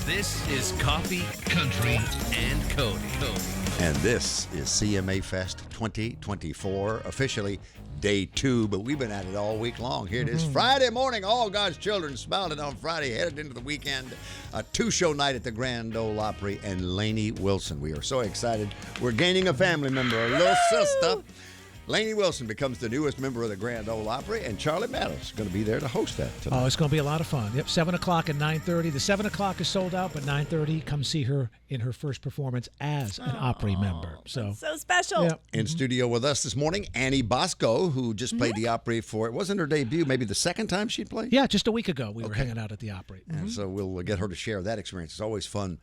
This is Coffee, Country, and Cody. And this is CMA Fest 2024, officially day 2, but we've been at it all week long. Here it is, Friday morning, all God's children smiling on Friday, headed into the weekend. A 2-show night at the Grand Ole Opry, and Lainey Wilson. We are so excited. We're gaining a family member, a little sister. Lainey Wilson becomes the newest member of the Grand Ole Opry, and Charlie Mattos is going to be there to host that tonight. Oh, it's going to be a lot of fun. Yep, 7 o'clock and 9:30. The 7 o'clock is sold out, but 9:30, come see her in her first performance as an Opry member. So special. Yeah. In studio with us this morning, Annie Bosko, who just played the Opry for, it wasn't her debut, maybe the second time she played? Yeah, just a week ago we were hanging out at the Opry. And so we'll get her to share that experience. It's always fun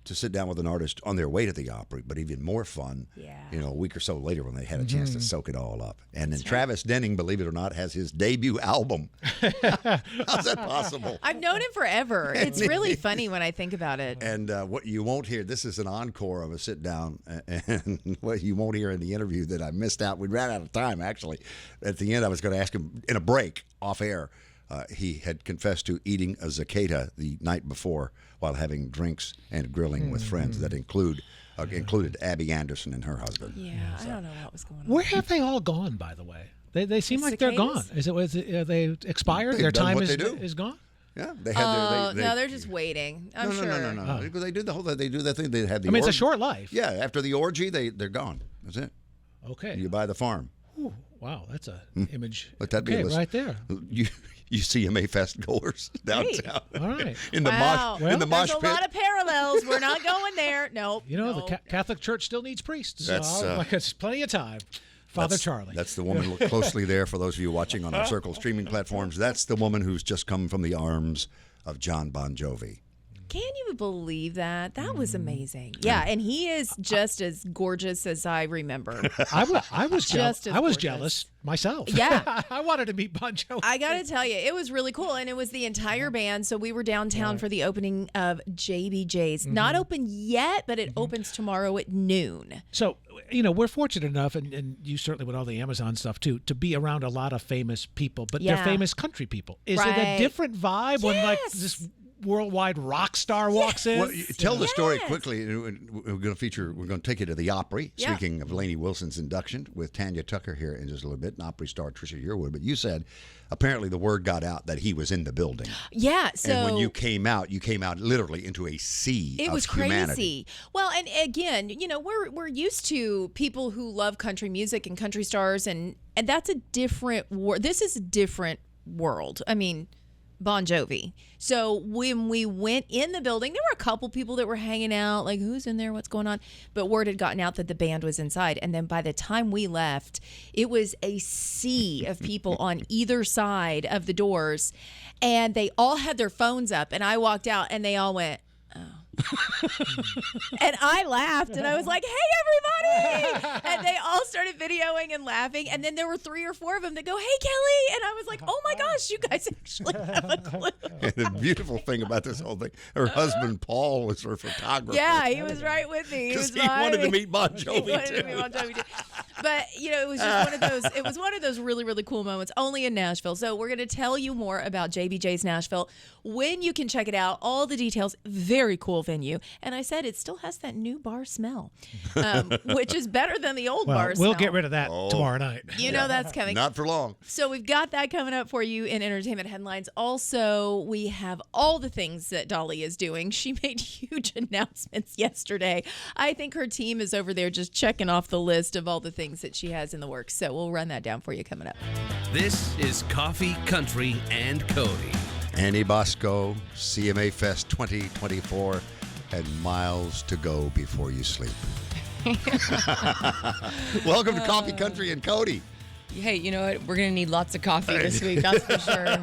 to sit down with an artist on their way to the Opry, but even more fun, a week or so later when they had a chance to soak it all up. And then Travis Denning, believe it or not, has his debut album. How's that possible? I've known him forever. It's really funny when I think about it. And what you won't hear, this is an encore of a sit down, and what you won't hear in the interview that I missed out, we ran out of time actually. At the end, I was going to ask him in a break off air. He had confessed to eating a cicada the night before while having drinks and grilling with friends that included Abby Anderson and her husband. Yeah, I don't know what was going on. Where have they all gone, by the way? They seem like they're gone. Are they expired? Their time is gone? Yeah, they had no, they're just waiting. I'm sure. No. Because they do the whole thing. They do that thing. They have the. It's a short life. Yeah, after the orgy, they're gone. That's it. Okay. You buy the farm. Ooh, wow, that's a image. Let that be a list. Oh, Right there. You CMA Fest goers downtown. All right. In the mosh pit. There's a lot of parallels. We're not going there. Nope. The Catholic Church still needs priests. That's, it's plenty of time. Father Charlie. That's the woman. Look closely there for those of you watching on our Circle streaming platforms. That's the woman who's just come from the arms of John Bon Jovi. Can you believe that? That was amazing. Yeah, and he is just as gorgeous as I remember. I was gorgeous. jealous myself. Yeah. I wanted to meet Bon Jovi. I got to tell you, it was really cool, and it was the entire band. So we were downtown for the opening of JBJ's. Not open yet, but it opens tomorrow at noon. So, we're fortunate enough, and you certainly with all the Amazon stuff too, to be around a lot of famous people, but they're famous country people. Is it a different vibe when like this worldwide rock star walks in? Well, tell the story quickly. We're going to take you to the Opry. Yeah. Speaking of Lainey Wilson's induction with Tanya Tucker here in just a little bit, and Opry star Trisha Yearwood. But you said apparently the word got out that he was in the building. Yeah. So and when you came out literally into a sea it of was humanity. crazy. Well, and again, we're used to people who love country music and country stars, and that's a different world. This is a different world. I mean, Bon Jovi. So when we went in the building, there were a couple people that were hanging out, like, who's in there, what's going on? But word had gotten out that the band was inside. And then by the time we left, it was a sea of people on either side of the doors. And they all had their phones up. And I walked out and they all went, oh. And I laughed and I was like, hey, everybody. And they all started videoing and laughing. And then there were 3 or 4 of them that go, hey, Kelly. And I was like, oh my gosh, you guys actually have a clue. And the beautiful thing about this whole thing, her husband Paul was her photographer. Yeah, he was right with me. Because he wanted to meet Bon Jovi. He wanted to meet Bon Jovi too. But it was just one of those really, really cool moments, only in Nashville. So we're going to tell you more about JBJ's Nashville, when you can check it out, all the details. Very cool venue. And I said it still has that new bar smell, which is better than the old bar smell. We'll get rid of that tomorrow night. You know that's coming. Not for long. So we've got that coming up for you in entertainment headlines. Also, we have all the things that Dolly is doing. She made huge announcements yesterday. I think her team is over there just checking off the list of all the things that she has in the works. So we'll run that down for you coming up. This is Coffee, Country, and Cody. Annie Bosko, CMA Fest 2024, and miles to go before you sleep. Welcome to Coffee, Country, and Cody. Hey, you know what? We're going to need lots of coffee this week, that's for sure.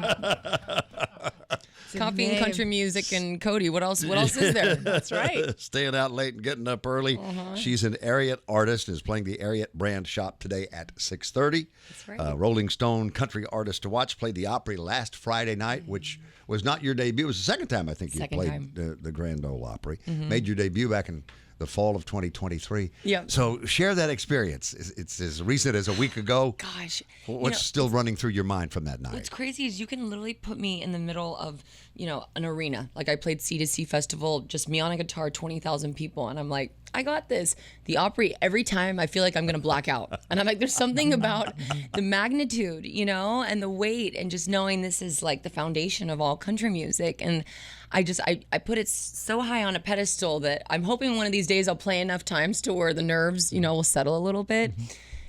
Coffee and country music and Cody. What else is there? That's right. Staying out late and getting up early. She's an Ariat artist and is playing the Ariat brand shop today at 6:30. That's right. Rolling Stone country artist to watch. Played the Opry last Friday night, which was not your debut. It was the second time I think you Second played time. the Grand Ole Opry. Made your debut back in the fall of 2023. Yep. So share that experience. It's as recent as a week ago. Gosh. What's still running through your mind from that night? What's crazy is you can literally put me in the middle of, an arena. Like I played C2C Festival, just me on a guitar, 20,000 people. And I'm like, I got this. The Opry, every time I feel like I'm going to black out. And I'm like, there's something about the magnitude, and the weight and just knowing this is like the foundation of all country music. And I put it so high on a pedestal that I'm hoping one of these days I'll play enough times to where the nerves, will settle a little bit.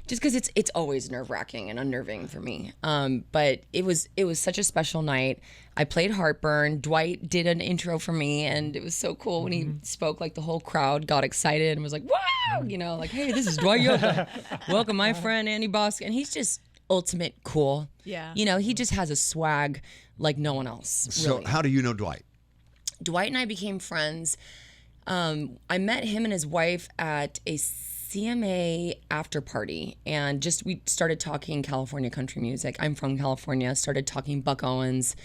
Just because it's always nerve-wracking and unnerving for me. But it was such a special night. I played Heartburn. Dwight did an intro for me, and it was so cool when he spoke. Like the whole crowd got excited and was like, "Wow!" Like, "Hey, this is Dwight Yoakam. Welcome, my friend Annie Bosko." And he's just ultimate cool. Yeah. He just has a swag like no one else. So Really. how do you know Dwight? Dwight and I became friends. I met him and his wife at a CMA after party, and we started talking California country music. I'm from California. Started talking Buck Owens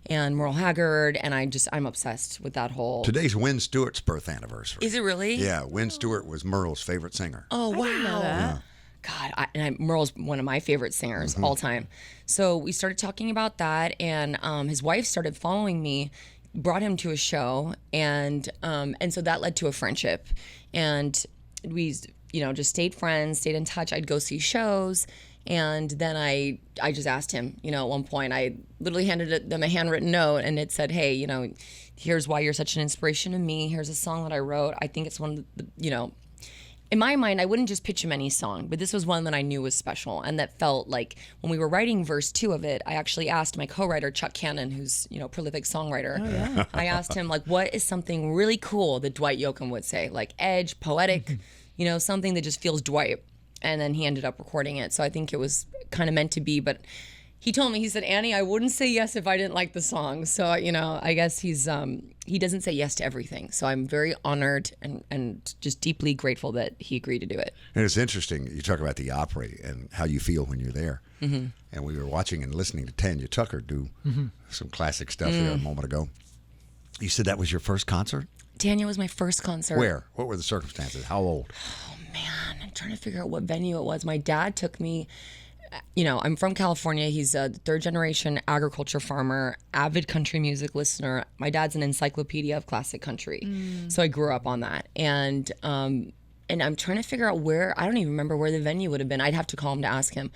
and Merle Haggard, and I'm obsessed with that whole. Today's Wynn Stewart's birth anniversary. Is it really? Yeah, Wynn Stewart was Merle's favorite singer. Oh wow! didn't know that. God, Merle's one of my favorite singers all time. So we started talking about that, and his wife started following me, brought him to a show, and so that led to a friendship, and we just stayed friends, stayed in touch. I'd go see shows, and then I just asked him, at one point I literally handed them a handwritten note, and it said, "Hey, here's why you're such an inspiration to me. Here's a song that I wrote. I think it's one of the, in my mind, I wouldn't just pitch him any song, but this was one that I knew was special, and that felt like when we were writing verse 2 of it, I actually asked my co-writer Chuck Cannon, who's prolific songwriter. Oh, yeah. I asked him like, what is something really cool that Dwight Yoakam would say, like edge, poetic, something that just feels Dwight. And then he ended up recording it, so I think it was kind of meant to be. But he told me, he said, "Annie, I wouldn't say yes if I didn't like the song." So I guess he doesn't say yes to everything. So I'm very honored and just deeply grateful that he agreed to do it. And it's interesting, you talk about the Opry and how you feel when you're there. And we were watching and listening to Tanya Tucker do some classic stuff here a moment ago. You said that was your first concert? Tanya was my first concert. Where? What were the circumstances? How old? Oh, man. I'm trying to figure out what venue it was. My dad took me. I'm from California. He's a third-generation agriculture farmer, avid country music listener. My dad's an encyclopedia of classic country. So I grew up on that. And I'm trying to figure out where. I don't even remember where the venue would have been. I'd have to call him to ask him.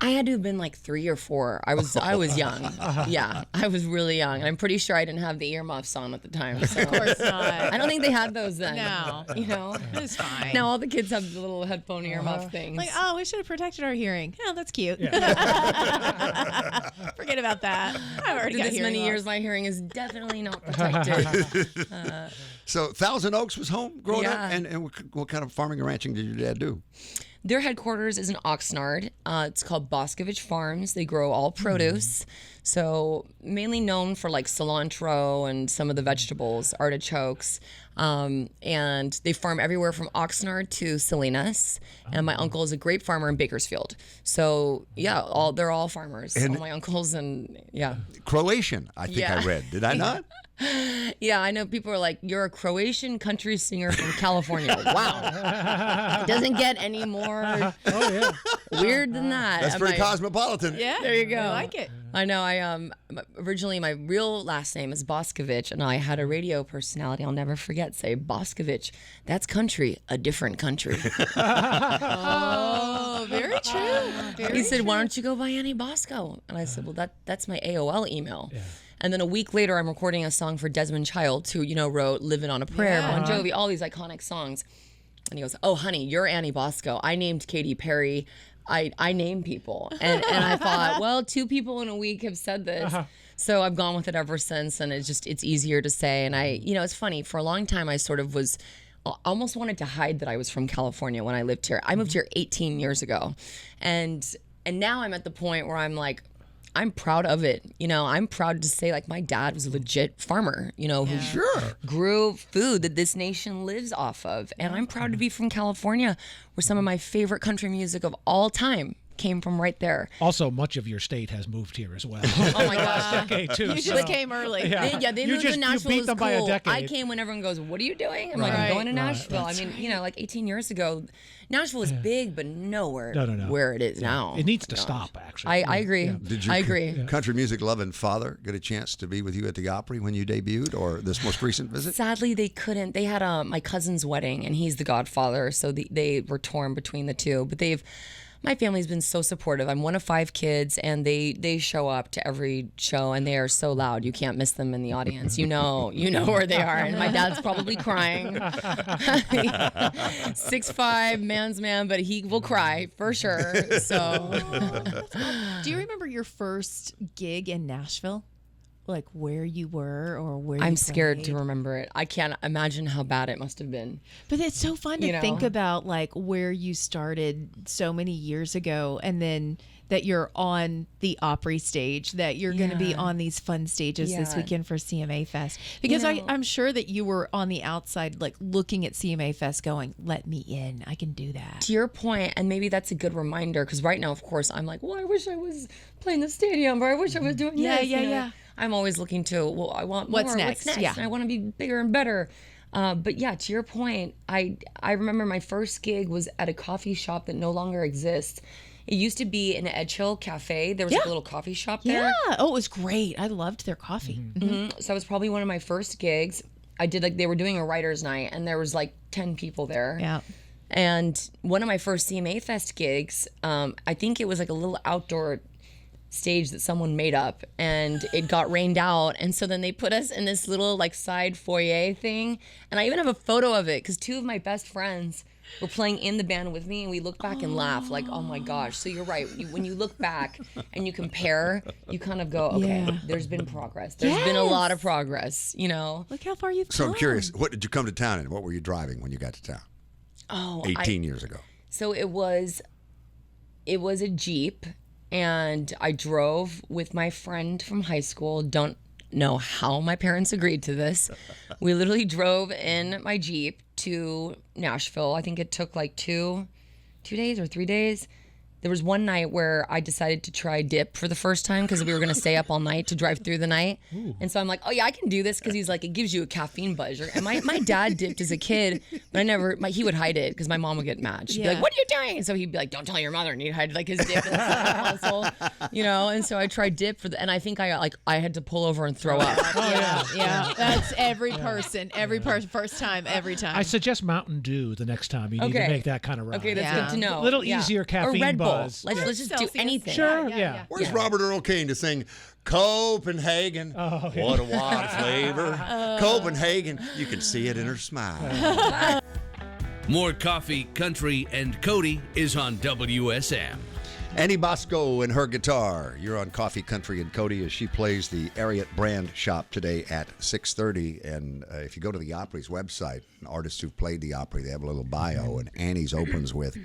I had to have been like 3 or 4. I was young. Yeah, I was really young. And I'm pretty sure I didn't have the earmuffs on at the time. So. Of course not. I don't think they had those then. No. It's fine. Now all the kids have the little headphone earmuff things. Like, oh, we should have protected our hearing. Oh, that's cute. Forget about that. I've already got this hearing many loss. years, my hearing is definitely not protected. So Thousand Oaks was home growing up? Yeah. And what kind of farming and ranching did your dad do? Their headquarters is in Oxnard. It's called Boscovich Farms. They grow all produce. So mainly known for like cilantro and some of the vegetables, artichokes. And they farm everywhere from Oxnard to Salinas. And my uncle is a grape farmer in Bakersfield. So yeah, they're all farmers. And all my uncles and yeah. Croatian, I think I read. Did I not? Yeah, I know people are like, you're a Croatian country singer from California. Wow. It doesn't get any more weird than that. That's pretty cosmopolitan. Yeah. There you go. I like it. I know. Originally my real last name is Boskovich, and I had a radio personality I'll never forget say, "Boskovich, that's country, a different country." Oh, very true. He said, "Why don't you go by Annie Bosko?" And I said, "Well, that's my AOL email." Yeah. And then a week later, I'm recording a song for Desmond Child, who wrote "Living on a Prayer," Bon Jovi, all these iconic songs. And he goes, "Oh, honey, you're Annie Bosko. I named Katy Perry. I name people." And I thought, well, 2 people in a week have said this. So I've gone with it ever since, and it's easier to say. And it's funny, for a long time I sort of almost wanted to hide that I was from California when I lived here. I moved here 18 years ago. And now I'm at the point where I'm like, I'm proud of it. I'm proud to say like my dad was a legit farmer, who grew food that this nation lives off of. And I'm proud to be from California, where some of my favorite country music of all time came from right there. Also, much of your state has moved here as well. Oh my gosh. decade too. You just came early. They moved to Nashville. You beat It was them by a cool. decade. I came when everyone goes, "What are you doing?" I'm like, Right. "I'm going to Right. Nashville." I mean, you know, like 18 years ago, Nashville was big, but nowhere where it is now. It needs to stop, actually. I agree. Did your I agree. country music loving father get a chance to be with you at the Opry when you debuted, or this most recent visit? Sadly, they couldn't. They had my cousin's wedding, and he's the godfather, so they were torn between the two. But my family's been so supportive. I'm one of 5 kids, and they show up to every show, and they are so loud. You can't miss them in the audience. You know where they are. And my dad's probably crying. 6'5", man's man, but he will cry for sure. So, Do you remember your first gig in Nashville? Like where you were or where I'm you scared played? to remember it. I can't imagine how bad it must have been. But it's so fun to think about, like where you started so many years ago, and then that you're on the Opry stage, that you're going to be on these fun stages this weekend for CMA Fest. Because I'm sure that you were on the outside, like looking at CMA Fest going, let me in. I can do that. To your point, and maybe that's a good reminder, because right now, of course, I'm like, well, I wish I was playing the stadium, or I wish I was doing this. Yeah. I'm always looking to, well, I want more. What's next? Yeah. And I want to be bigger and better. But yeah, to your point, I remember my first gig was at a coffee shop that no longer exists. It used to be in Edge Hill Cafe. There was like a little coffee shop there. Yeah. Oh, it was great. I loved their coffee. Mm-hmm. So that was probably one of my first gigs. I did they were doing a writer's night, and there was like 10 people there. Yeah. And one of my first CMA Fest gigs, I think it was like a little outdoor stage that someone made up, and it got rained out, and so then they put us in this little like side foyer thing, and I even have a photo of it because 2 of my best friends were playing in the band with me, and we look back and laugh like, oh my gosh. So you're right, when you look back and you compare, you kind of go, okay, there's been progress. There's been a lot of progress, you know. Look how far you've come. So I'm curious, what did you come to town in? What were you driving when you got to town? Oh, 18 years ago. So it was a Jeep, and I drove with my friend from high school. Don't know how my parents agreed to this. We literally drove in my Jeep to Nashville. I think it took like 2 days or 3 days. There was one night where I decided to try dip for the first time because we were going to stay up all night to drive through the night. Ooh. And so I'm like, oh yeah, I can do this, because he's like, it gives you a caffeine buzz. And my dad dipped as a kid, but he would hide it because my mom would get mad. She'd be like, what are you doing? And so he'd be like, don't tell your mother. And he'd hide like his dip in the console, you know? And so I tried dip and I think I had to pull over and throw up. Yeah. That's every person, first time, every time. I suggest Mountain Dew the next time you need to make that kind of ride. Okay, that's good to know. A little easier caffeine or Red Bull. buzz. Let's just do anything. Sure, yeah. Where's Robert Earl Kane to sing Copenhagen? Oh, yeah. What a wild flavor. Copenhagen, you can see it in her smile. More Coffee, Country, and Cody is on WSM. Annie Bosko and her guitar. You're on Coffee, Country, and Cody as she plays the Ariat Brand Shop today at 6:30. And if you go to the Opry's website, artists who've played the Opry, they have a little bio, and Annie's opens with,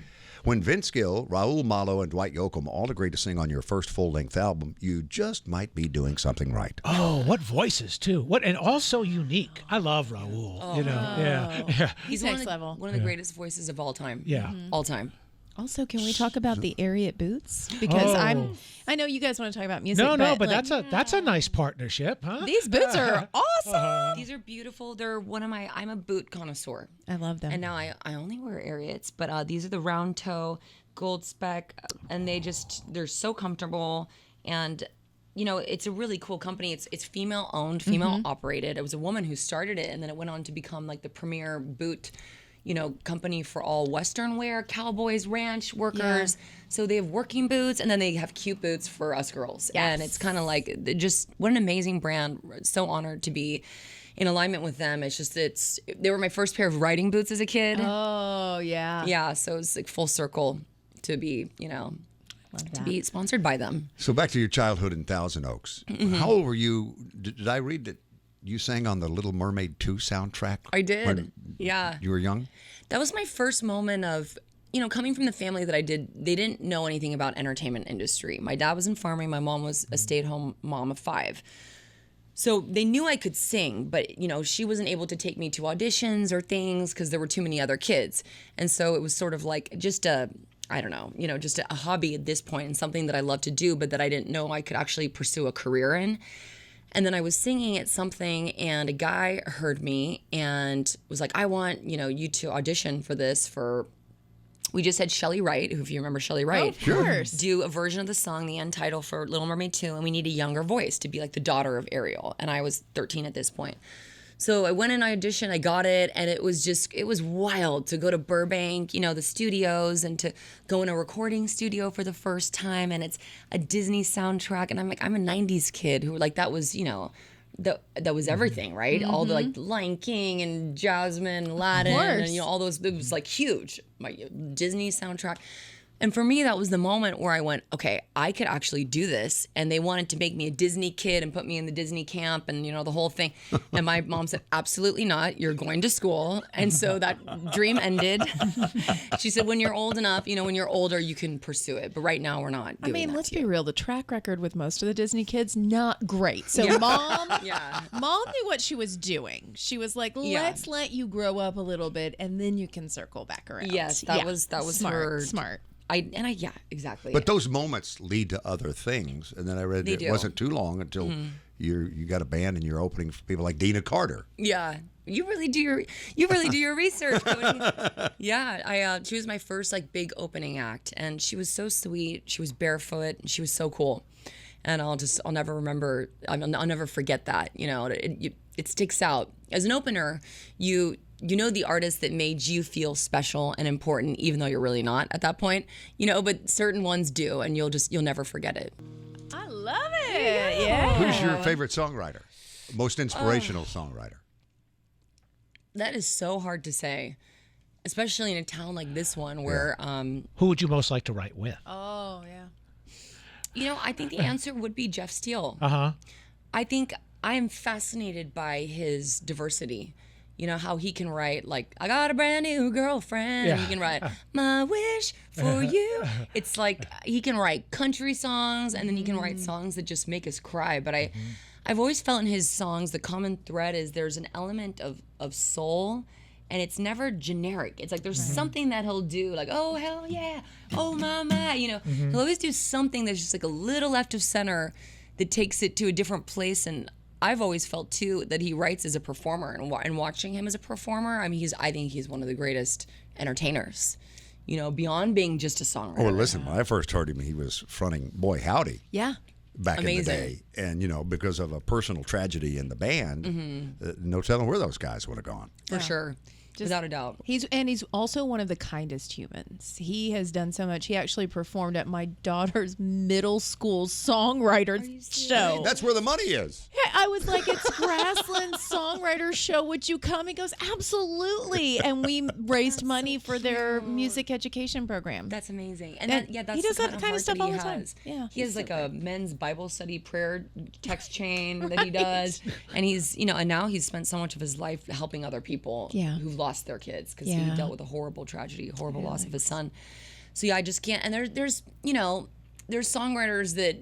when Vince Gill, Raul Malo, and Dwight Yoakam all agreed to sing on your first full-length album, you just might be doing something right. Oh, what voices, too. And also unique. I love Raul. Yeah. He's next level. One of the greatest voices of all time. Yeah. All time. Also, can we talk about the Ariat boots? Because I know you guys want to talk about music. But like, that's a nice partnership, huh? these boots are awesome. These are beautiful. They're I'm a boot connoisseur. I love them. And now I only wear Ariats, but these are the round toe, gold spec, and they're so comfortable. And you know, it's a really cool company. It's female owned, female operated. It was a woman who started it, and then it went on to become like the premier boot, you know, company for all Western wear, cowboys, ranch workers. Yeah. So they have working boots, and then they have cute boots for us girls. Yes. And it's kind of like, just what an amazing brand. So honored to be in alignment with them. It's just, they were my first pair of riding boots as a kid. Oh, yeah. Yeah, so it's like full circle to be, you know, to be sponsored by them. So back to your childhood in Thousand Oaks. How old were you? Did I read that you sang on the Little Mermaid 2 soundtrack? I did. When yeah. You were young? That was my first moment of, you know, coming from the family that I did, they didn't know anything about entertainment industry. My dad was in farming. My mom was a stay-at-home mom of 5. So they knew I could sing, but, you know, she wasn't able to take me to auditions or things because there were too many other kids. And so it was sort of like just a I don't know, just a hobby at this point and something that I love to do, but that I didn't know I could actually pursue a career in. And then I was singing at something, and a guy heard me and was like, I want, you to audition for this we just had Shelley Wright, who, if you remember Shelley Wright, of course, do a version of the song, the end title for Little Mermaid 2, and we need a younger voice to be like the daughter of Ariel. And I was 13 at this point. So I went and I auditioned, I got it, and it was wild to go to Burbank, the studios, and to go in a recording studio for the first time, and it's a Disney soundtrack, and I'm like, I'm a 90s kid who, like, that was, that was everything, right? All the, like, Lion King and Jasmine, Aladdin, and, all those, it was, like, huge, my Disney soundtrack. And for me, that was the moment where I went, okay, I could actually do this. And they wanted to make me a Disney kid and put me in the Disney camp and, the whole thing. And my mom said, absolutely not. You're going to school. And so that dream ended. She said, when you're old enough, when you're older, you can pursue it. But right now, we're not doing that. Let's be real. The track record with most of the Disney kids, not great. So mom knew what she was doing. She was like, let's let you grow up a little bit and then you can circle back around. Yes, that was smart. Smart. Yeah, exactly. But those moments lead to other things. And then I read it wasn't too long until you got a band and you're opening for people like Dina Carter. Yeah. You really do your research, Cody. Yeah, she was my first like big opening act, and she was so sweet. She was barefoot, and she was so cool. And I'll never forget that. It sticks out. As an opener, you the artist that made you feel special and important, even though you're really not at that point, but certain ones do, and you'll never forget it. I love it. Yeah. Who's your favorite songwriter? Most inspirational songwriter? That is so hard to say, especially in a town like this one where... Who would you most like to write with? Oh, yeah. I think the answer would be Jeff Steele. Uh-huh. I think I am fascinated by his diversity. How he can write, like, I got a brand new girlfriend. Yeah. And he can write, my wish for you. It's like he can write country songs, and then he can write songs that just make us cry. But I've always felt in his songs, the common thread is there's an element of soul, and it's never generic. It's like there's something that he'll do, like, oh, hell yeah, oh, my. He'll always do something that's just like a little left of center that takes it to a different place. And I've always felt too that he writes as a performer, and watching him as a performer, I think he's one of the greatest entertainers, beyond being just a songwriter. Oh, listen, when I first heard him, he was fronting Boy Howdy. Yeah. Back in the day. And, because of a personal tragedy in the band, no telling where those guys would have gone. For sure. Without a doubt. He's also one of the kindest humans. He has done so much. He actually performed at my daughter's middle school songwriters show. That's where the money is. Yeah, I was like, it's Grassland's songwriters show. Would you come? He goes, absolutely. And we raised money for their music education program. That's amazing. And that's he does that kind of stuff all the time. time. Yeah, he has like a men's Bible study prayer text chain that he does. And he's, and now he's spent so much of his life helping other people who've lost their kids, because he dealt with a horrible tragedy, horrible loss of his son. So I just can't. And there's songwriters that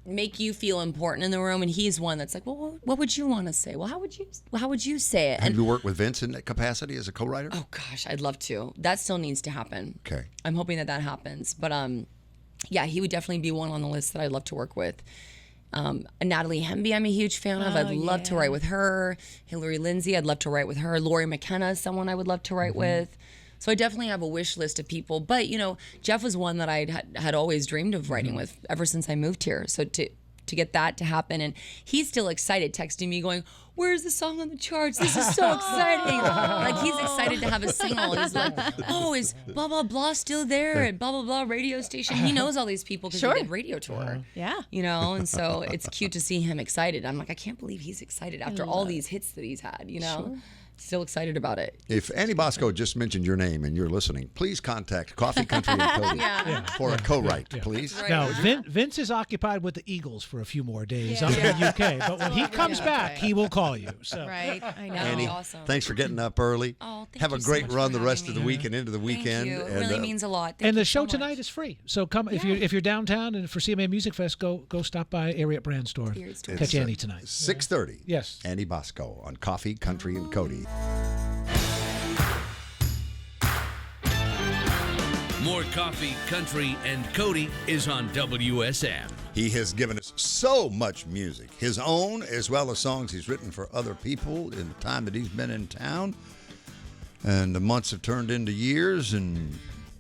make you feel important in the room, and he's one that's like, well, what would you want to say? Well, how would you say it? Have you worked with Vince in that capacity as a co-writer? Oh gosh, I'd love to. That still needs to happen. Okay. I'm hoping that happens. But he would definitely be one on the list that I'd love to work with. Natalie Hemby, I'm a huge fan of. I'd love to write with her. Hillary Lindsay, I'd love to write with her. Lori McKenna is someone I would love to write with. So I definitely have a wish list of people. But, Jeff was one that I had always dreamed of writing with ever since I moved here. So to get that to happen, and he's still excited, texting me going, where's the song on the charts? This is so exciting. Like, he's excited to have a single. He's like, oh, is blah, blah, blah still there at blah, blah, blah radio station? He knows all these people because he did radio tour. Yeah. And so it's cute to see him excited. I'm like, I can't believe he's excited after all these hits that he's had, Sure. Still excited about it. If Annie Bosko just mentioned your name and you're listening, please contact Coffee Country and Cody for a co-write, please. Right. Now, Vince is occupied with the Eagles for a few more days up in the UK, but when he comes back, he will call you. So. Right, I know. Annie, awesome. Thanks for getting up early. Oh, thank Have you a so great much run for the rest having of the me. week and into the weekend. Thank you. It And, really means a lot. And the show so much. tonight is free. So come if you're downtown and for CMA Music Fest, go stop by Ariat Brand Store. Catch Annie tonight. 6:30. Yes. Annie Bosko on Coffee Country and Cody. More coffee, country, and Cody is on WSM. He has given us so much music, his own as well as songs he's written for other people in the time that he's been in town. And the months have turned into years. And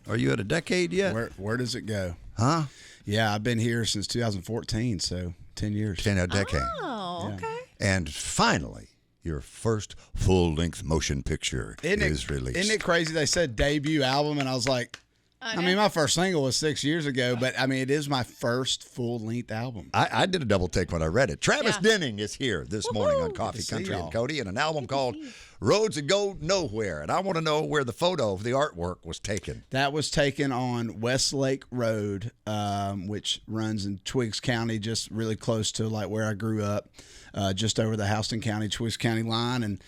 are you at a decade yet? Where does it go? Huh? Yeah, I've been here since 2014, so 10 years. 10 a decade. Oh, okay. And finally, your first full-length motion picture is released. Isn't it crazy? They said debut album, and I was like, I mean, my first single was 6 years ago, but I mean, it is my first full-length album. I did a double take when I read it. Travis Yeah. Denning is here this morning on Coffee, Good to see Country, y'all. and Cody, and an album called Roads That Go Nowhere. And I want to know where the photo of the artwork was taken. That was taken on Westlake Road, which runs in Twiggs County, just really close to like where I grew up, just over the Houston County, Twiggs County line. And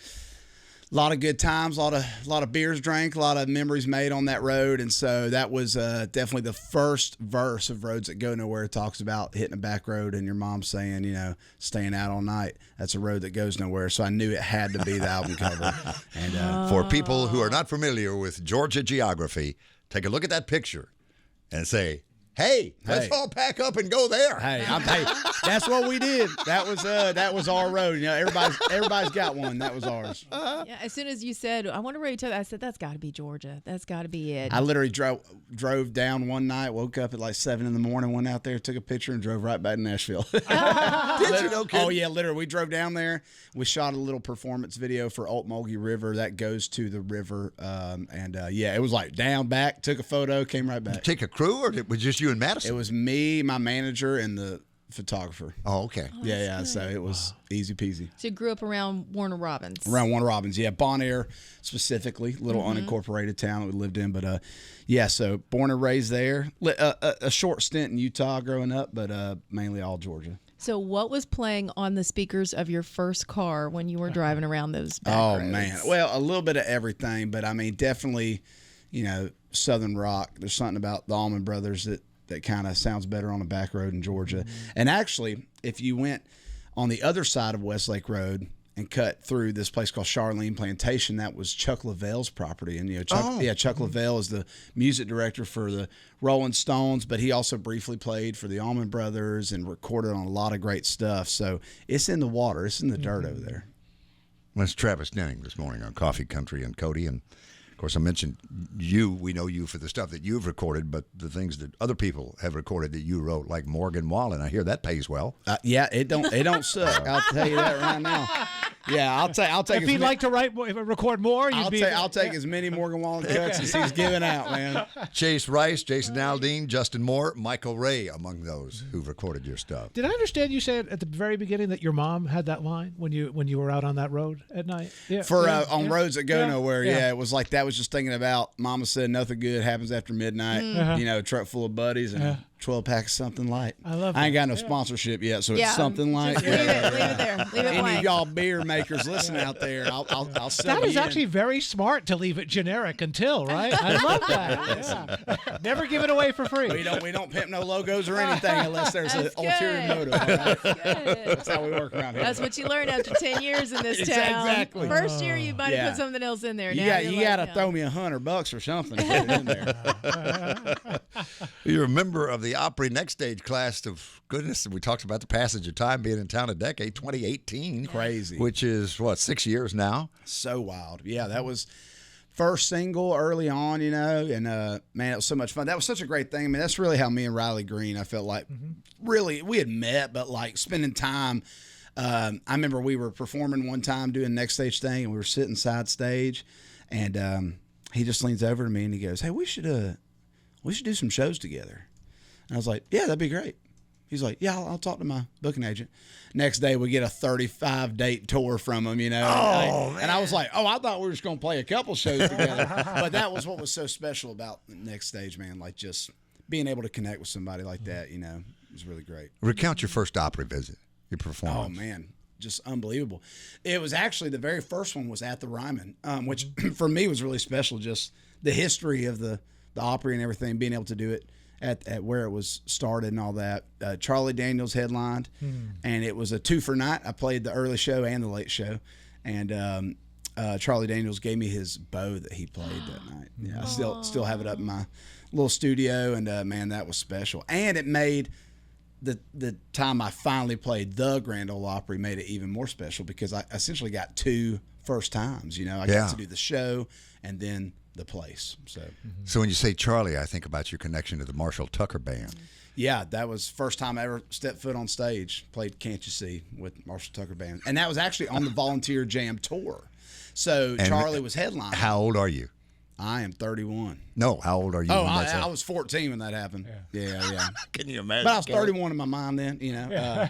a lot of good times, a lot of beers drank, a lot of memories made on that road. And so that was definitely the first verse of Roads That Go Nowhere. It talks about hitting a back road and your mom saying, you know, staying out all night. That's a road that goes nowhere. So I knew it had to be the album cover. And For people who are not familiar with Georgia geography, take a look at that picture and say, hey, let's all pack up and go there. Hey, that's what we did. That was our road. You know, everybody's got one. That was ours. Yeah, as soon as you said, I wonder where you took that, I said, that's got to be Georgia. That's got to be it. I literally drove down one night, woke up at like 7 a.m, went out there, took a picture, and drove right back to Nashville. Did you? No kidding? Oh, yeah, literally. We drove down there. We shot a little performance video for Mulgy River that goes to the river. Yeah, it was like down, back, took a photo, came right back. Take a crew, or it was just you and Madison? It was me, my manager, and the photographer. Oh, okay. Yeah. So it was easy peasy. So you grew up around Warner Robins. Around Warner Robins, yeah. Bon Air specifically, little unincorporated town that we lived in. But, yeah, so born and raised there. A short stint in Utah growing up, but mainly all Georgia. So what was playing on the speakers of your first car when you were driving around those back roads? Man. Well, a little bit of everything, but, I mean, definitely, you know, Southern rock. There's something about the Allman Brothers that kind of sounds better on a back road in Georgia. And actually, if you went on the other side of Westlake Road and cut through this place called Charlene Plantation, that was Chuck Leavell's property. And, you know, Chuck Leavell is the music director for the Rolling Stones, but he also briefly played for the Allman Brothers and recorded on a lot of great stuff. So it's in the water. It's in the dirt over there. Well, it's Travis Denning this morning on Coffee, Country, and Cody. And, of course, I mentioned you. We know you for the stuff that you've recorded, but the things that other people have recorded that you wrote, like Morgan Wallen, I hear that pays well. Yeah, it don't suck. I'll tell you that right now. Yeah, I'll take. If he'd like to record more, I'll take as many Morgan Wallen cuts as he's giving out, man. Chase Rice, Jason Aldean, Justin Moore, Michael Ray, among those who've recorded your stuff. Did I understand you said at the very beginning that your mom had that line when you were out on that road at night? Yeah. On Roads That Go Nowhere. Yeah, it was like that. Was just thinking about Mama said nothing good happens after midnight. You know, a truck full of buddies and a 12-pack of something light. I love I ain't that. got no sponsorship yet, so it's something light. Just leave it there. Leave it Any blank. of y'all beer makers listening out there, I'll sell That you is in. actually very smart to leave it generic until, right? I love that. Yeah. Never give it away for free. We don't pimp no logos or anything unless there's an That's ulterior good. motive. All right? Good. That's how we work around here. That's what you learn after 10 years in this town. Exactly. First year you might have Yeah. put something else in there. You Now got you're to like, throw me $100 or something to put it in there. You're a member of the Opry NextStage class of goodness. We talked about the passage of time being in town a decade, 2018. Crazy. Which is, 6 years now? So wild. Yeah, that was first single early on, you know, and man, it was so much fun. That was such a great thing. I mean, that's really how me and Riley Green, I felt like, really, we had met, but like spending time. I remember we were performing one time doing Next Stage thing, and we were sitting side stage, and he just leans over to me and he goes, "Hey, we should do some shows together." And I was like, "Yeah, that'd be great." He's like, "Yeah, I'll talk to my booking agent." Next day, we get a 35-date tour from him, you know. And I was like, "Oh, I thought we were just going to play a couple shows together." But that was what was so special about Next Stage, man. Like just being able to connect with somebody like that, you know, was really great. Recount your first Opry visit, your performance. Oh, man. Just unbelievable. It was actually the very first one was at the Ryman, which for me was really special. Just the history of the Opry and everything, being able to do it at where it was started and all that. Charlie Daniels headlined, and it was a 2-for night. I played the early show and the late show, and Charlie Daniels gave me his bow that he played that night. Yeah, I still have it up in my little studio, and man, that was special. And it made the time I finally played the Grand Ole Opry made it even more special because I essentially got 2 first times. You know, I got to do the show and then the place. So when you say Charlie, I think about your connection to the Marshall Tucker Band. Yeah, that was first time I ever stepped foot on stage. Played "Can't You See" with Marshall Tucker Band, and that was actually on the Volunteer Jam tour. So Charlie was headlining. How old are you? I am 31. No, how old are you? Oh, I was 14 when that happened. Yeah. Can you imagine? But I was 31 in my mind then, you know.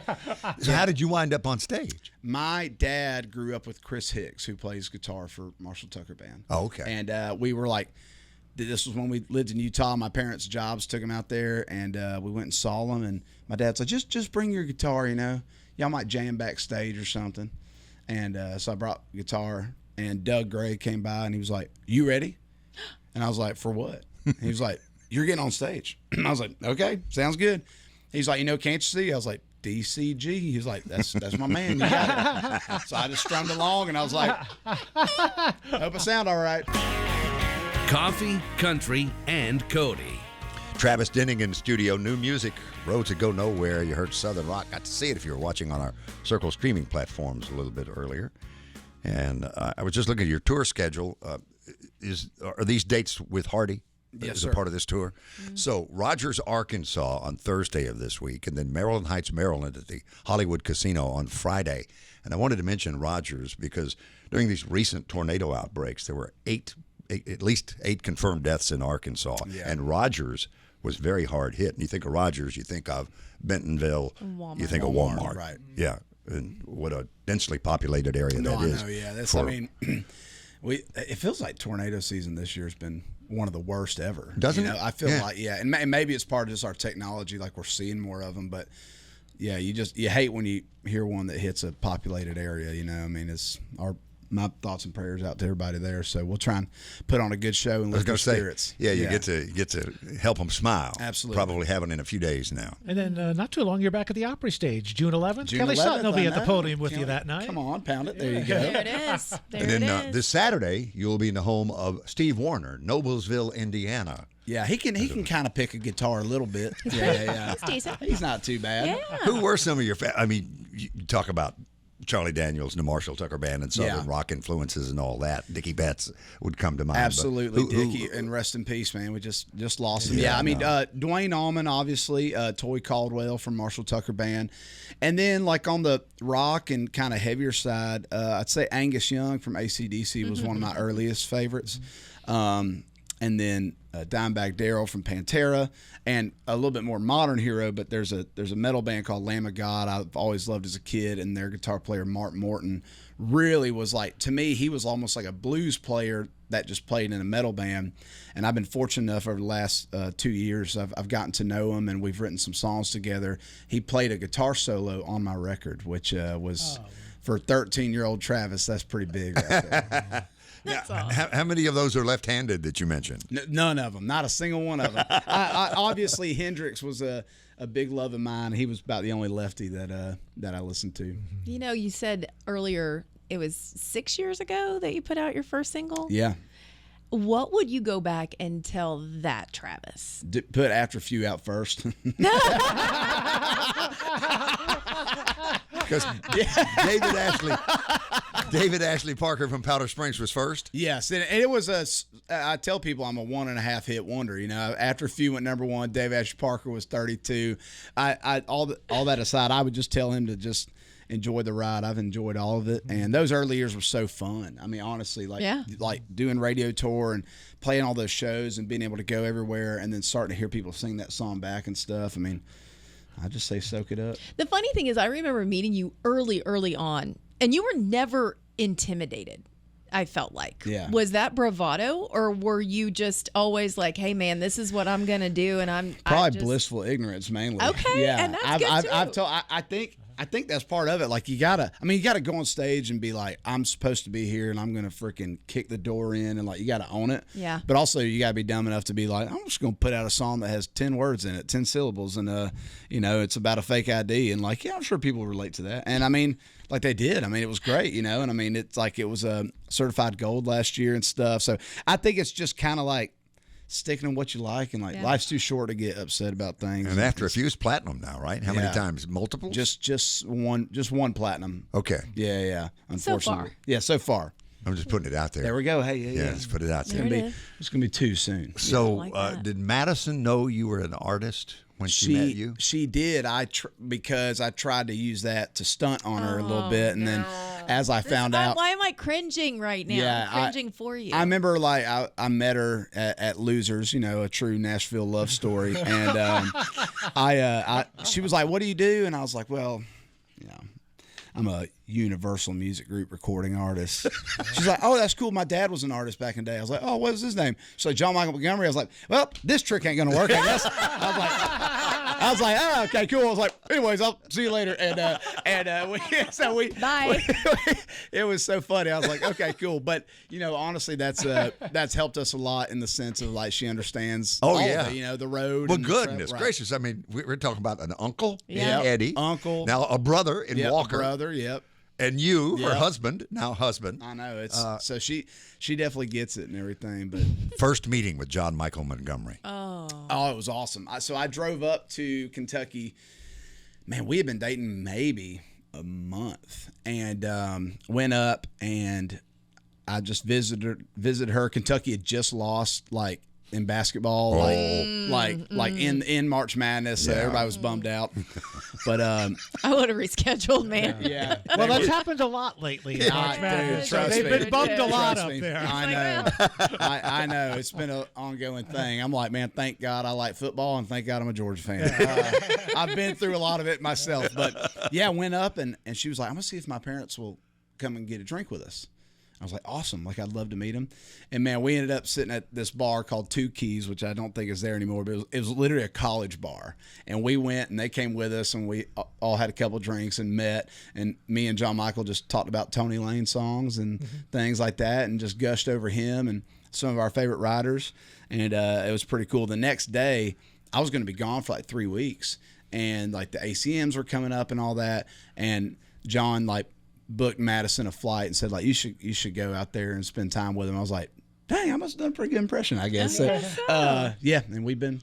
So how did you wind up on stage? My dad grew up with Chris Hicks, who plays guitar for Marshall Tucker Band. Oh, okay. And we were like, this was when we lived in Utah. My parents' jobs took them out there, and we went and saw them. And my dad's like, just bring your guitar, you know. Y'all might jam backstage or something. And so I brought guitar, and Doug Gray came by, and he was like, you ready? And I was like, for what? And he was like, you're getting on stage. And I was like, okay, sounds good. He's like, you know, can't you see? I was like, DCG. He was like, that's my man. You got it. So I just strummed along, and I was like, hope I sound all right. Coffee, country, and Cody. Travis Denning in studio, new music, Roads That Go Nowhere. You heard Southern Rock. Got to see it if you were watching on our Circle streaming platforms a little bit earlier. And I was just looking at your tour schedule. Are these dates with Hardy? Yes, as sir. a part of this tour? Mm-hmm. So Rogers, Arkansas on Thursday of this week, and then Maryland Heights, Maryland at the Hollywood Casino on Friday. And I wanted to mention Rogers because during these recent tornado outbreaks, there were at least 8 confirmed deaths in Arkansas. Yeah. And Rogers was very hard hit. And you think of Rogers, you think of Bentonville, you think of Walmart. Right. Yeah. And what a densely populated area that is. I know, yeah. That's, I mean, it feels like tornado season this year has been one of the worst ever. Doesn't it? I feel like, yeah. And maybe it's part of just our technology, like we're seeing more of them. But, yeah, you hate when you hear one that hits a populated area, you know. I mean, my thoughts and prayers out to everybody there. So we'll try and put on a good show and lift their spirits. Yeah, you get to help them smile. Absolutely. Probably having in a few days now. And then not too long, you're back at the Opry stage, June 11th. Kelly Sutton will be at the podium with you that night. Come on, pound it. There you go. There it is. And then this Saturday, you'll be in the home of Steve Warner, Noblesville, Indiana. Yeah, he can kind of pick a guitar a little bit. Yeah. It's decent. He's not too bad. Yeah. Who were some of your I mean, you talk about Charlie Daniels and the Marshall Tucker Band and Southern rock influences and all that. Dickie Betts would come to mind. Absolutely, Dickie, and rest in peace, man. We just lost him. Yeah, I mean, Dwayne Allman, obviously, Toy Caldwell from Marshall Tucker Band. And then, like, on the rock and kind of heavier side, I'd say Angus Young from AC/DC was one of my earliest favorites. And then Dimebag Darrell from Pantera, and a little bit more modern hero, but there's a metal band called Lamb of God I've always loved as a kid, and their guitar player Mark Morton really was like, to me, he was almost like a blues player that just played in a metal band. And I've been fortunate enough over the last 2 years, I've gotten to know him, and we've written some songs together. He played a guitar solo on my record, which was, for 13-year-old Travis, that's pretty big right there. How many of those are left-handed that you mentioned? None of them. Not a single one of them. I obviously, Hendrix was a big love of mine. He was about the only lefty that I listened to. You know, you said earlier it was 6 years ago that you put out your first single. Yeah. What would you go back and tell that Travis? Put After a Few out first. Because David Ashley Parker from Powder Springs was first. Yes, and it was I tell people I'm a 1.5 hit wonder. You know, After a Few went number 1. Dave Ashley Parker was 32. All that aside, I would just tell him to just enjoy the ride. I've enjoyed all of it, and those early years were so fun. I mean, honestly, like doing radio tour and playing all those shows and being able to go everywhere, and then starting to hear people sing that song back and stuff. I mean, I just say soak it up. The funny thing is, I remember meeting you early on, and you were never intimidated. I felt like. Yeah. Was that bravado, or were you just always like, "Hey, man, this is what I'm gonna do," and probably blissful ignorance mainly. Okay, yeah. and that's good too. I think I think that's part of it. Like, you gotta go on stage and be like, I'm supposed to be here and I'm gonna freaking kick the door in, and like, you gotta own it. Yeah. But also, you gotta be dumb enough to be like, I'm just gonna put out a song that has 10 words in it, 10 syllables, and it's about a fake ID, and like, yeah, I'm sure people relate to that. And I mean, like, they did. I mean, it was great, and I mean, it's like, it was a certified gold last year and stuff. So I think it's just kind of like sticking to what you like, and like, life's too short to get upset about things. And after a few, it's platinum now, right? How many times? Multiple? Just one platinum. Okay. Yeah. Unfortunately. So far. Yeah, so far. I'm just putting it out there. There we go. Hey, yeah. Let's put it out there. It's gonna be too soon. So, did Madison know you were an artist when she met you? She did. Because I tried to use that to stunt on her a little bit, and then as I found out, why am I cringing right now? Yeah, I'm cringing for you. I remember, like, I met her at Losers, a true Nashville love story, and she was like, "What do you do?" And I was like, "Well, I'm a Universal Music Group recording artist." She's like, "Oh, that's cool. My dad was an artist back in the day." I was like, "Oh, what was his name?" She's like, "John Michael Montgomery." I was like, "Well, this trick ain't gonna work, I guess." I was like, "Oh, okay, cool." I was like, "Anyways, I'll see you later." We Bye. It was so funny. I was like, "Okay, cool." But honestly, that's helped us a lot in the sense of, like, she understands. Oh, all yeah. of it, the road. Well, and goodness right. gracious. I mean, we're talking about an uncle, Yeah. Eddie. Uncle. Now a brother in Yep, Walker. brother. Yep. And you, her Yep. husband, now husband. I know it's so she definitely gets it and everything. But First meeting with John Michael Montgomery. oh, it was awesome. So I drove up to Kentucky. Man, we had been dating maybe a month, and went up, and I just visited her. Kentucky had just lost, like, in basketball, like in March Madness, so everybody was bummed out. But I would have rescheduled, man. yeah, Well, that's happened a lot lately in March Madness. dude, So trust they've me. been bummed a lot Trust up me. there. I know. I know. It's been an ongoing thing. I'm like, man, thank God I like football, and thank God I'm a Georgia fan. I've been through a lot of it myself. But yeah, I went up, and she was like, I'm going to see if my parents will come and get a drink with us. I was like, awesome. Like, I'd love to meet him. And, man, we ended up sitting at this bar called Two Keys, which I don't think is there anymore, but it was literally a college bar. And we went, and they came with us, and we all had a couple drinks and met. And me and John Michael just talked about Tony Lane songs and things like that, and just gushed over him and some of our favorite writers. And it was pretty cool. The next day, I was going to be gone for like 3 weeks. And, like, the ACMs were coming up and all that. And John, like, booked Madison a flight and said, like, you should go out there and spend time with him. I was like, dang, I must have done a pretty good impression, I guess. So, yeah, and we've been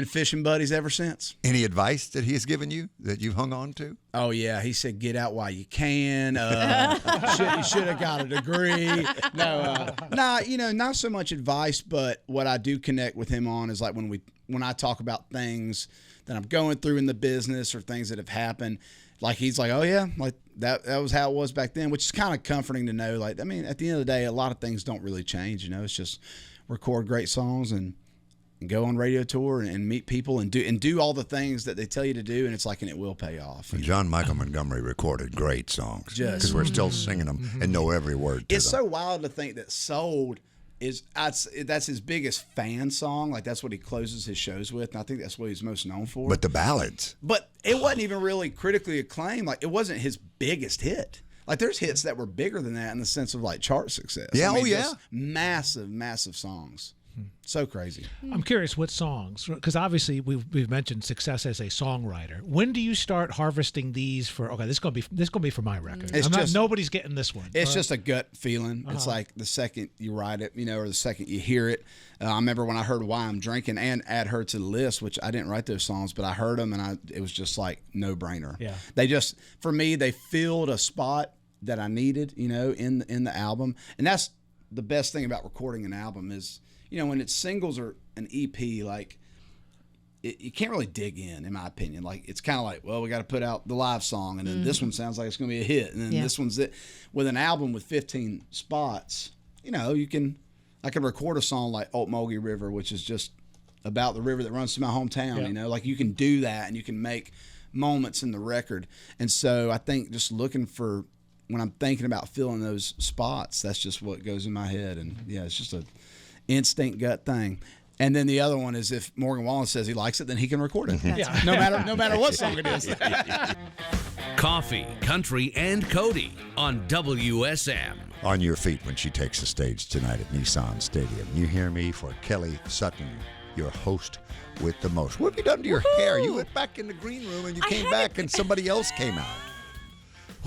fishing buddies ever since. Any advice that he has given you that you've hung on to? Oh yeah, he said, get out while you can. You should have got a degree. No, not so much advice, but what I do connect with him on is, like, when I talk about things that I'm going through in the business or things that have happened. Like, he's like, oh yeah, like that was how it was back then, which is kind of comforting to know. Like, I mean, at the end of the day, a lot of things don't really change. It's just record great songs and go on radio tour and meet people and do all the things that they tell you to do, and it will pay off. And John Michael Montgomery recorded great songs because we're still singing them and know every word to It's them. so wild to think that Sold that's his biggest fan song. Like, that's what he closes his shows with, and I think that's what he's most known for. But the ballads. But it wasn't even really critically acclaimed. Like, it wasn't his biggest hit. Like, there's hits that were bigger than that in the sense of, like, chart success. Yeah, just massive, massive songs. So crazy. I'm curious what songs, because obviously we've mentioned success as a songwriter. When do you start harvesting these for? Okay, this is gonna be for my record. Nobody's getting this one. It's just a gut feeling. It's like the second you write it, or the second you hear it. I remember when I heard "Why I'm Drinking" and "Add Her to the List," which I didn't write those songs, but I heard them and it was just like no brainer. Yeah. They just, for me, they filled a spot that I needed, in the album, and that's the best thing about recording an album is. When it's singles or an EP, like, you can't really dig in my opinion. Like, it's kind of like, well, we got to put out the live song, and then this one sounds like it's going to be a hit, and then this one's it. With an album with 15 spots, I can record a song like Mulgee River, which is just about the river that runs through my hometown. Like, you can do that, and you can make moments in the record. And so I think just looking for, when I'm thinking about filling those spots, that's just what goes in my head. And yeah, it's just a instinct gut thing. And then the other one is, if Morgan Wallen says he likes it, then he can record it. Yeah. No matter what song it is. Coffee, Country, and Cody on WSM. On your feet when she takes the stage tonight at Nissan Stadium. You hear me for Kelly Sutton, your host with the most. What have you done to your hair? You went back in the green room and you came back and somebody else came out.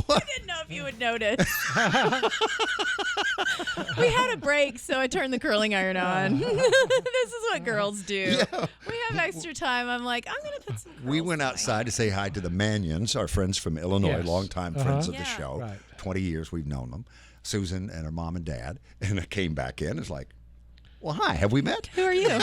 What? I didn't know if you would notice. We had a break, so I turned the curling iron on. This is what girls do. Yeah. We have extra time. I'm like, I'm going to put some We went outside to say hi to the Manions, our friends from Illinois, Yes. longtime friends of the Yeah. show. Right. 20 years we've known them. Susan and her mom and dad. And I came back in. It's like, well, hi, have we met? Who are you?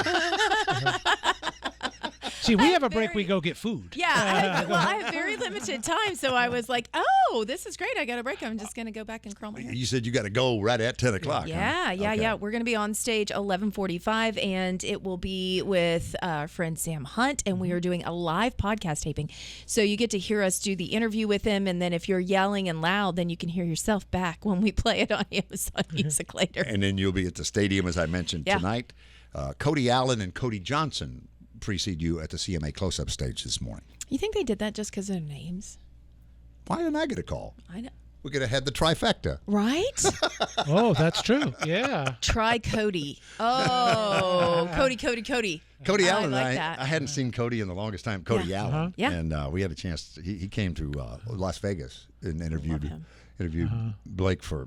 See, we have a break, we go get food. Yeah. I have very limited time, so I was like, oh, this is great. I got a break. I'm just going to go back and curl my hair. You said you got to go right at 10 o'clock. Yeah. Okay. We're going to be on stage 11:45, and it will be with our friend Sam Hunt, and we are doing a live podcast taping. So you get to hear us do the interview with him, and then if you're yelling and loud, then you can hear yourself back when we play it on Amazon Music later. And then you'll be at the stadium, as I mentioned, tonight. Cody Allen and Cody Johnson precede you at the CMA close-up stage this morning. You think they did that just because of their names? Why didn't I get a call? I know. We could have had the trifecta. Right? Oh, that's true. Yeah. Try Cody. Oh, Cody. Cody I Allen, like and that. I hadn't seen Cody in the longest time. Cody Yeah. Allen, Yeah. and we had a chance. He came to Las Vegas and interviewed him. Blake for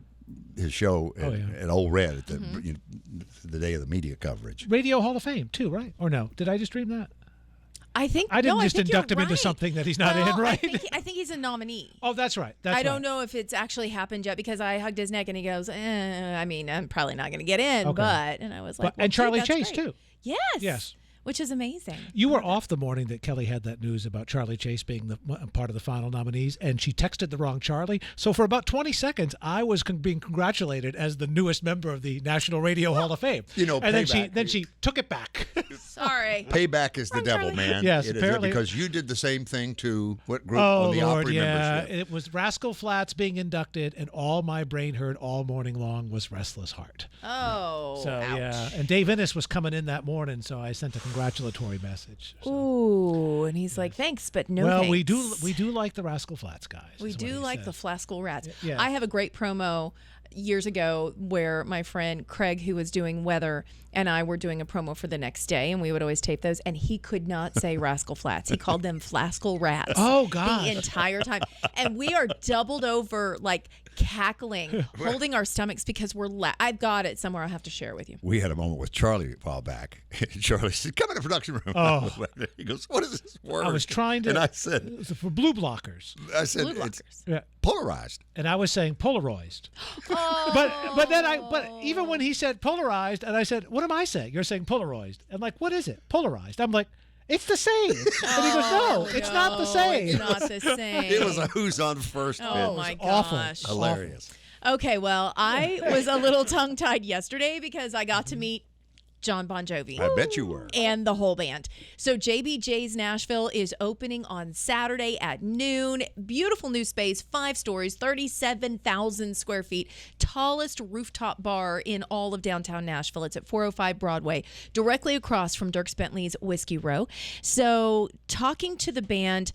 his show yeah. at Old Red at the day of the media coverage. Radio Hall of Fame, too, right? Or no? Did I just dream that? I think I didn't no, just think induct you're him into right. something that he's not Well, in, right? I think he's a nominee. Oh, that's right. That's I don't right. know if it's actually happened yet because I hugged his neck and he goes, I mean, I'm probably not going to get in, Okay. and I was like, But- and dude, Charlie that's Chase, great. too. Yes. Yes. Which is amazing. You were off the morning that Kelly had that news about Charlie Chase being the part of the final nominees, and she texted the wrong Charlie. So for about 20 seconds, I was being congratulated as the newest member of the National Radio Hall of Fame. You know, and payback. then she took it back. Sorry. Payback is the devil, Charlie. man. Yes, It is, apparently. because you did the same thing to what group Oh, on the Lord, Opry yeah. membership? It was Rascal Flatts being inducted, and all my brain heard all morning long was Restless Heart. Oh. So, ouch. yeah. And Dave Innes was coming in that morning, so I sent a congratulatory message. So. Ooh, and he's like, thanks, but no Well, thanks. we do like the Rascal Flatts guys. We is what do he like said. the Flascal Rats. Yeah. I have a great promo years ago where my friend Craig, who was doing weather, and I were doing a promo for the next day, and we would always tape those, and he could not say Rascal Flats. He called them Flascal Rats. Oh, God. The entire time. And we are doubled over, like cackling, holding our stomachs because we're I've got it somewhere. I'll have to share it with you. We had a moment with Charlie a while back. Charlie said, come in the production room. Oh. He goes, what is this word? I was trying to. And I it said, was for blue blockers. it's Blue blockers. Yeah. polarized. And I was saying polarized. But even when he said polarized, and I said, what am I saying? You're saying polarized. I'm like, what is it? Polarized. I'm like, it's the same. And he goes, no, it's not the same. It's not the same. It was a who's on first Oh pitch. my awful. gosh. Hilarious. Okay, well, I was a little tongue-tied yesterday because I got to meet John Bon Jovi. I bet you were. And the whole band. So JBJ's Nashville is opening on Saturday at noon. Beautiful new space, 5 stories, 37,000 square feet, tallest rooftop bar in all of downtown Nashville. It's at 405 Broadway, directly across from Dierks Bentley's Whiskey Row. So talking to the band,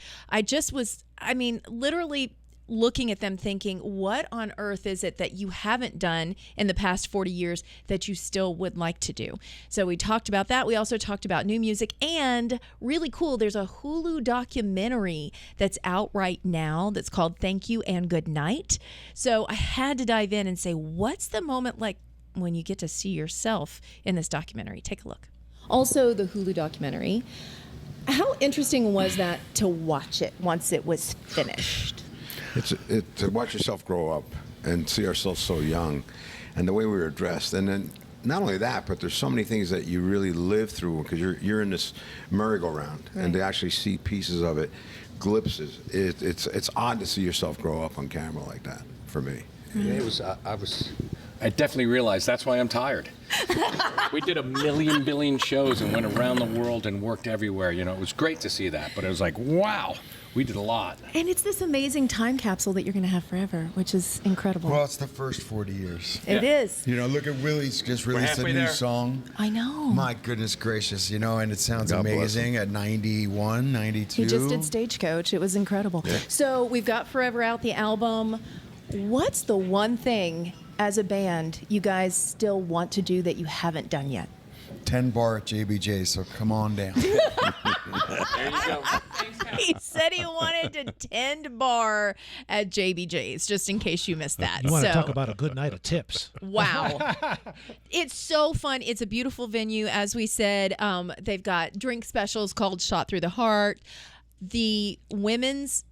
literally looking at them thinking, what on earth is it that you haven't done in the past 40 years that you still would like to do? So we talked about that. We also talked about new music, and really cool, there's a Hulu documentary that's out right now that's called Thank You and Good Night. So I had to dive in and say, what's the moment like when you get to see yourself in this documentary? Take a look. Also, the Hulu documentary. How interesting was that to watch it once it was finished? It's to watch yourself grow up and see ourselves so young, and the way we were dressed, and then not only that, but there's so many things that you really live through because you're in this merry-go-round, and to actually see pieces of it, glimpses. It's odd to see yourself grow up on camera like that for me. Yeah, it was. I was I definitely realized that's why I'm tired. We did 1 billion shows and went around the world and worked everywhere. You know, it was great to see that, but it was like, wow, we did a lot. And it's this amazing time capsule that you're going to have forever, which is incredible. Well, it's the first 40 years. It is. You know, look at Willie's just released a new song. I know. My goodness gracious, you know, and it sounds amazing at 91, 92. He just did Stagecoach. It was incredible. Yeah. So we've got Forever Out, the album. What's the one thing as a band you guys still want to do that you haven't done yet? 10 bar at JBJ, so come on down. There you go. He said he wanted to 10 bar at JBJ's, just in case you missed that. You want to talk about a good night of tips. Wow. It's so fun. It's a beautiful venue. As we said, they've got drink specials called Shot Through the Heart. The women's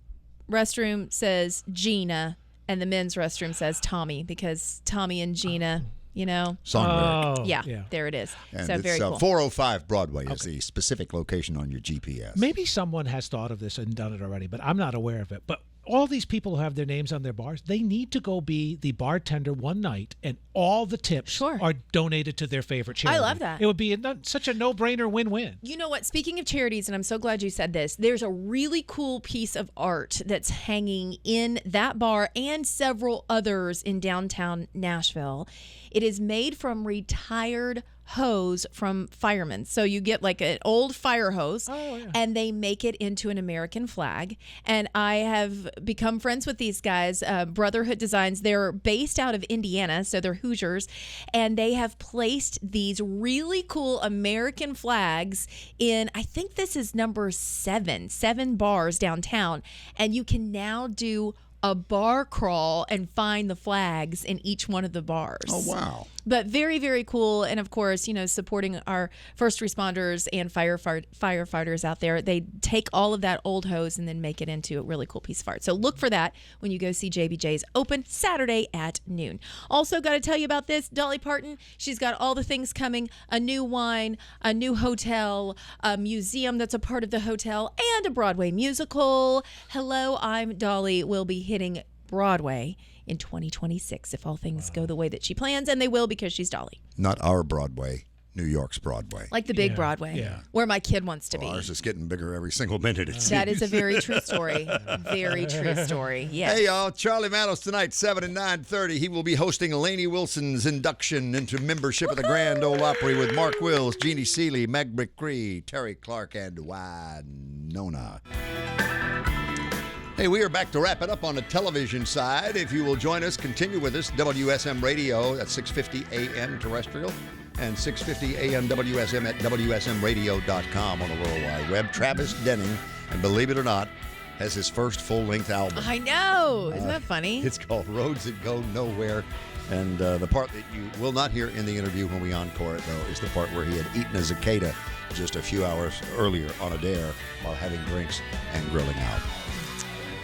restroom says Gina, and the men's restroom says Tommy, because Tommy and Gina, you know. Song lyric. Yeah, there it is. And so it's, very cool. 405 Broadway is the specific location on your GPS. Maybe someone has thought of this and done it already, but I'm not aware of it. But all these people who have their names on their bars, they need to go be the bartender one night, and all the tips are donated to their favorite charity. I love that. It would be such a no-brainer win-win. You know what? Speaking of charities, and I'm so glad you said this, there's a really cool piece of art that's hanging in that bar and several others in downtown Nashville. It is made from retired hose from firemen. So you get like an old fire hose and they make it into an American flag. And I have become friends with these guys, Brotherhood Designs. They're based out of Indiana, so they're Hoosiers. And they have placed these really cool American flags in, I think this is number 7 bars downtown. And you can now do a bar crawl and find the flags in each one of the bars. Oh, wow. But very, very cool. And of course, you know, supporting our first responders and firefighters out there. They take all of that old hose and then make it into a really cool piece of art. So look for that when you go see JBJ's open Saturday at noon. Also, got to tell you about this. Dolly Parton, she's got all the things coming. A new wine, a new hotel, a museum that's a part of the hotel, and a Broadway musical. Hello, I'm Dolly will be hitting Broadway in 2026 if all things go the way that she plans, and they will because she's Dolly. Not our Broadway, New York's Broadway. Like the big Broadway, where my kid wants to be. Ours is getting bigger every single minute, it seems. That is a very true story. Very true story, yes. Hey, y'all, Charlie Mattos tonight, 7 and 9:30. He will be hosting Lainey Wilson's induction into membership of the Grand Ole Opry with Mark Wills, Jeannie Seeley, Meg McCree, Terry Clark, and Wynonna. Hey, we are back to wrap it up on the television side. If you will join us, continue with us. WSM Radio at 6:50 a.m. terrestrial and 6:50 a.m. WSM at WSMradio.com on the World Wide Web. Travis Denning, and believe it or not, has his first full-length album. I know. Isn't that funny? It's called Roads That Go Nowhere. And the part that you will not hear in the interview when we encore it, though, is the part where he had eaten a cicada just a few hours earlier on a dare while having drinks and grilling out.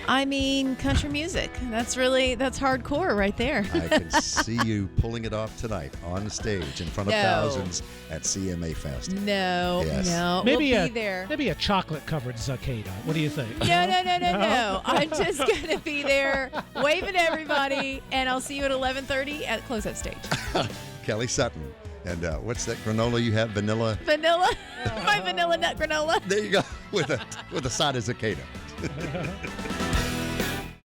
I mean, country music. That's hardcore right there. I can see you pulling it off tonight on stage in front of thousands at CMA Fest. No. Maybe we'll be there. Maybe a chocolate-covered cicada. What do you think? No. I'm just going to be there waving at everybody, and I'll see you at 11:30 at close-up stage. Kelly Sutton. And what's that granola you have? Vanilla? Vanilla? My vanilla nut granola. There you go, with a side of cicada.